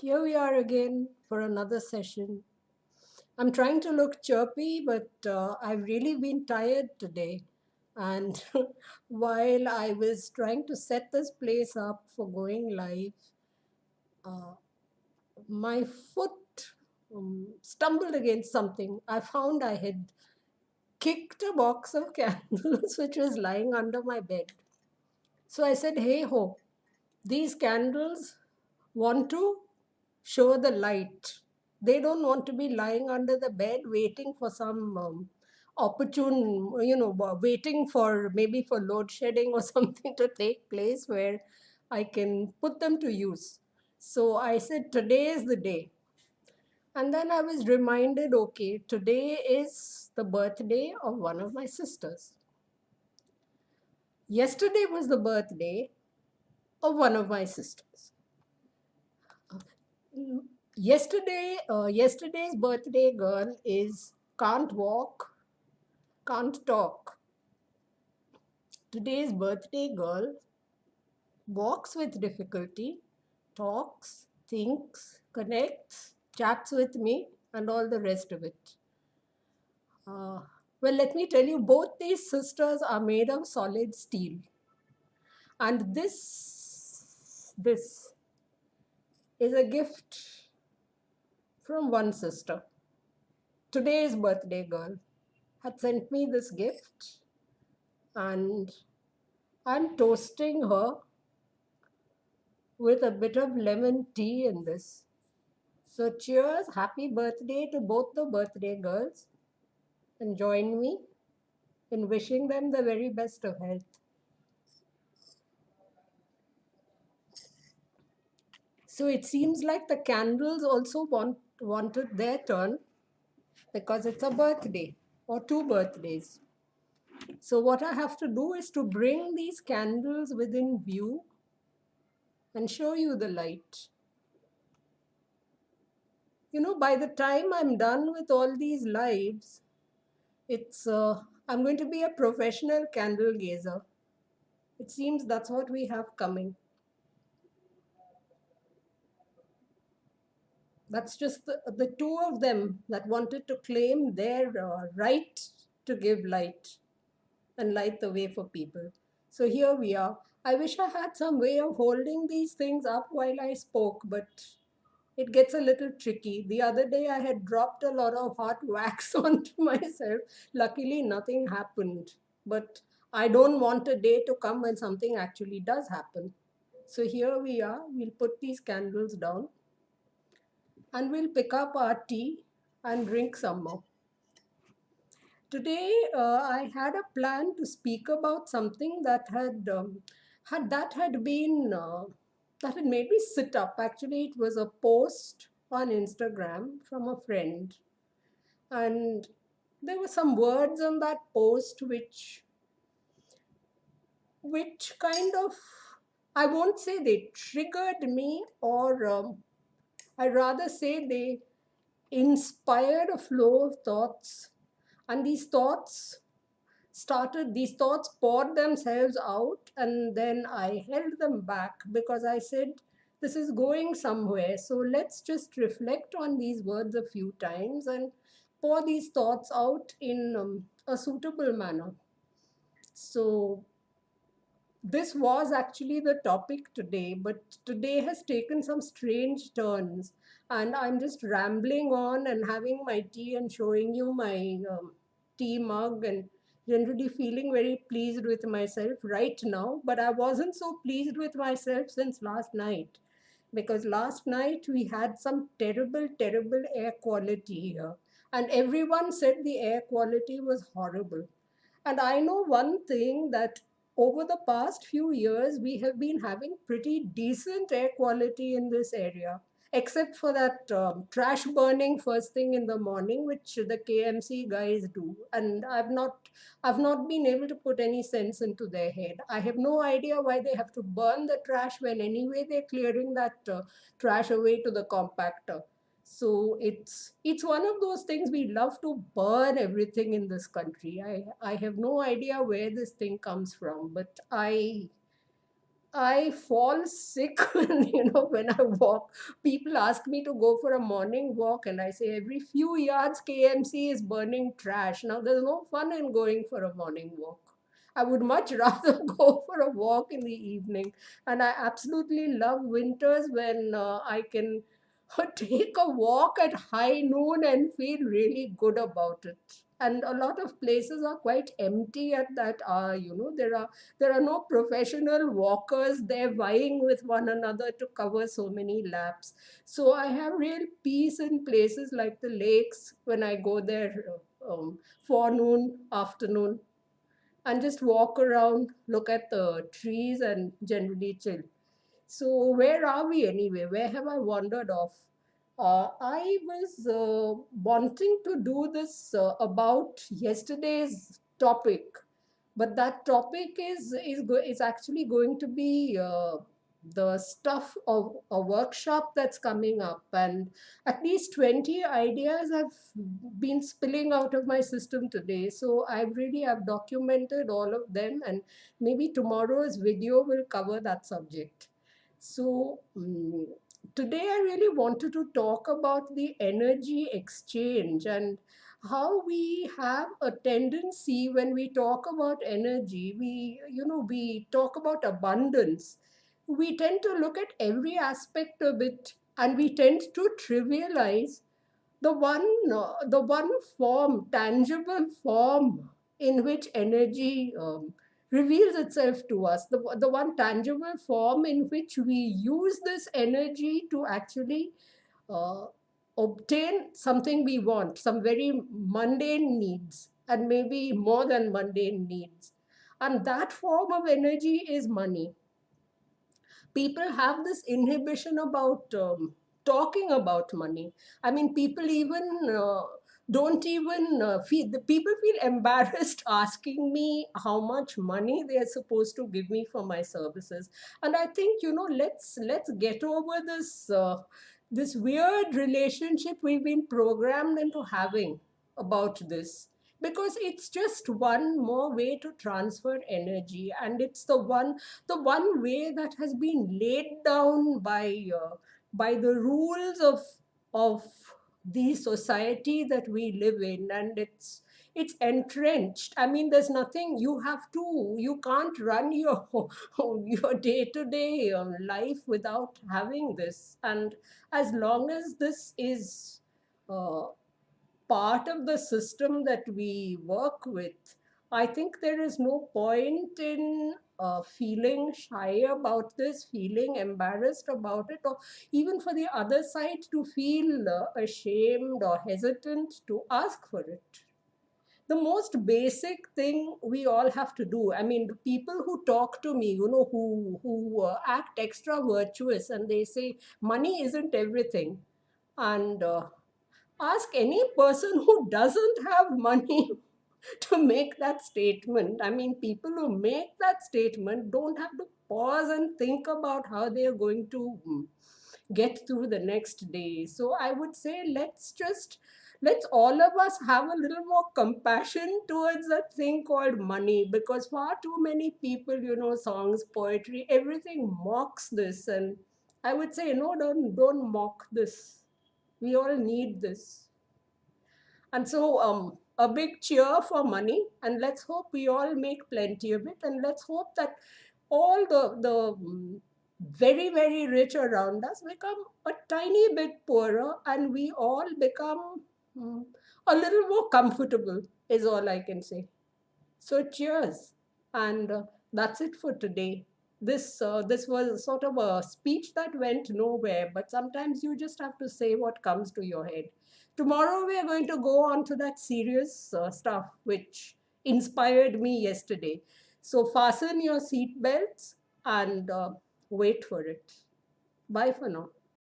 Here we are again for another session. I'm trying to look chirpy, but I've really been tired today. And while I was trying to set this place up for going live, uh, my foot stumbled against something. I found I had kicked a box of candles which was lying under my bed. So I said, hey ho, these candles want to show the light. They don't want to be lying under the bed waiting for some opportune, waiting for maybe for load shedding or something to take place where I can put them to use. So I said, today is the day. And then I was reminded, okay, today is the birthday of one of my sisters. Yesterday was the birthday of one of my sisters. Yesterday's birthday girl is can't walk, can't talk. Today's birthday girl walks with difficulty, talks, thinks, connects, chats with me, and all the rest of it. Uh, well, let me tell you, both these sisters are made of solid steel. And this is a gift from one sister. Today's birthday girl had sent me this gift, and I'm toasting her with a bit of lemon tea in this. So, cheers, happy birthday to both the birthday girls, and join me in wishing them the very best of health. So, it seems like the candles also wanted their turn because it's a birthday or two birthdays. So, what I have to do is to bring these candles within view and show you the light. By the time I'm done with all these lives, I'm going to be a professional candle gazer. It seems that's what we have coming. That's just the two of them that wanted to claim their right to give light and light the way for people. So here we are. I wish I had some way of holding these things up while I spoke, but it gets a little tricky. The other day I had dropped a lot of hot wax onto myself. Luckily, nothing happened. But I don't want a day to come when something actually does happen. So here we are. We'll put these candles down and we'll pick up our tea and drink some more. Today, I had a plan to speak about something that had been that had made me sit up. Actually, it was a post on Instagram from a friend, and there were some words on that post which kind of, I won't say they triggered me, or I rather say they inspired a flow of thoughts, and these thoughts poured themselves out, and then I held them back because I said, this is going somewhere. So let's just reflect on these words a few times and pour these thoughts out in a suitable manner. So this was actually the topic today, but today has taken some strange turns. And I'm just rambling on and having my tea and showing you my tea mug and generally feeling very pleased with myself right now. But I wasn't so pleased with myself since last night, because last night we had some terrible, terrible air quality here. And everyone said the air quality was horrible. And I know one thing, that over the past few years, we have been having pretty decent air quality in this area, except for that trash burning first thing in the morning, which the KMC guys do. And I've not been able to put any sense into their head. I have no idea why they have to burn the trash when anyway they're clearing that trash away to the compactor. So it's one of those things. We love to burn everything in this country. I have no idea where this thing comes from, but I fall sick when, when I walk. People ask me to go for a morning walk, and I say every few yards KMC is burning trash. Now, there's no fun in going for a morning walk. I would much rather go for a walk in the evening. And I absolutely love winters when I can take a walk at high noon and feel really good about it. And a lot of places are quite empty at that hour. There are no professional walkers there vying with one another to cover so many laps. So I have real peace in places like the lakes when I go there forenoon, afternoon, and just walk around, look at the trees, and generally chill. So, where are we anyway? Where have I wandered off? I was wanting to do this about yesterday's topic, but that topic is actually going to be the stuff of a workshop that's coming up, and at least 20 ideas have been spilling out of my system today. So I've documented all of them, and maybe tomorrow's video will cover that subject. So today I really wanted to talk about the energy exchange and how we have a tendency when we talk about energy, we talk about abundance. We tend to look at every aspect of it, and we tend to trivialize the one form, tangible form in which energy reveals itself to us, the one tangible form in which we use this energy to actually uh, obtain something we want, some very mundane needs, and maybe more than mundane needs. And that form of energy is money. People have this inhibition about talking about money. I mean, people even don't even feel, the people feel embarrassed asking me how much money they are supposed to give me for my services. And I think, let's get over this weird relationship we've been programmed into having about this, because it's just one more way to transfer energy, and it's the one way that has been laid down by the rules of the society that we live in, and it's entrenched. I mean, there's nothing you can't run your your day-to-day life without having this. And as long as this is uh, part of the system that we work with, I think there is no point in feeling shy about this, feeling embarrassed about it, or even for the other side to feel ashamed or hesitant to ask for it. The most basic thing we all have to do, I mean, the people who talk to me, who act extra virtuous, and they say money isn't everything, and ask any person who doesn't have money to make that statement. I mean, people who make that statement don't have to pause and think about how they are going to get through the next day. So I would say let's all of us have a little more compassion towards that thing called money, because far too many people, songs, poetry, everything mocks this. And I would say, no, don't mock this. We all need this. And so, a big cheer for money, and let's hope we all make plenty of it, and let's hope that all the very, very rich around us become a tiny bit poorer, and we all become mm, a little more comfortable, is all I can say. So cheers, and that's it for today. This was sort of a speech that went nowhere, but sometimes you just have to say what comes to your head. Tomorrow we are going to go on to that serious stuff which inspired me yesterday. So fasten your seat belts and wait for it. Bye for now.